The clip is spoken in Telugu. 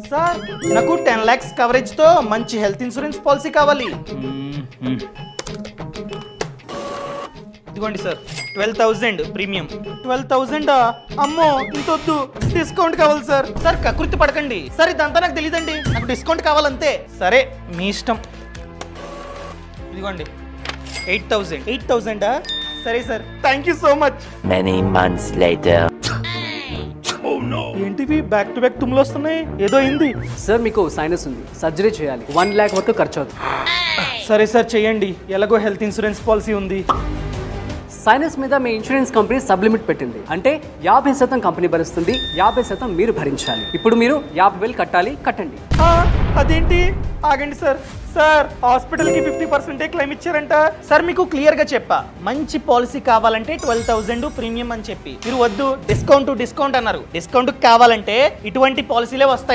సార్ నాకు 10 lakhs కవరేజ్ తో మంచి హెల్త్ ఇన్సూరెన్స్ పాలసీ కావాలి. ఇదిగోండి సార్ 12,000 ప్రీమియం. 12,000 అమ్మో ఇంతొద్దు, డిస్కౌంట్ కావాలి సార్. సార్ కకృతి పడకండి సార్, ఇదంతా నాకు తెలియదండి, నాకు డిస్కౌంట్ కావాలంతే. సరే మీ ఇష్టం. ఇదిగోండి 8,000. 8,000 సరే sir, thank you so much. Many months later. ఏంటివి బ్యాక్ టు బ్యాక్ తుమ్ములు వస్తున్నాయి, ఏదో అయింది. సార్ మీకు సైనస్ ఉంది, సర్జరీ చేయాలి, 1 lakh వరకు ఖర్చు అవుతుంది. సరే సార్ చేయండి, ఎలాగో హెల్త్ ఇన్సూరెన్స్ పాలసీ ఉంది. సైనస్ మీద మీ ఇన్సూరెన్స్ కంపెనీ సబ్లిమిట్ పెట్టింది, అంటే 50% కంపెనీ భరిస్తుంది, 50% మీరు భరించాలి. ఇప్పుడు మీరు 50,000 కట్టాలి, కట్టండి. అదేంటి, ఆగండి సార్. సార్ హాస్పిటల్ కి 50% క్లెయిమ్ ఇచ్చారంట. సార్ మీకు క్లియర్ గా చెప్పా, మంచి పాలసీ కావాలంటే 12,000 ప్రీమియం అని చెప్పి, మీరు వద్దు డిస్కౌంట్ అన్నారు. డిస్కౌంట్ కావాలంటే ఇటువంటి పాలసీలే వస్తాయి.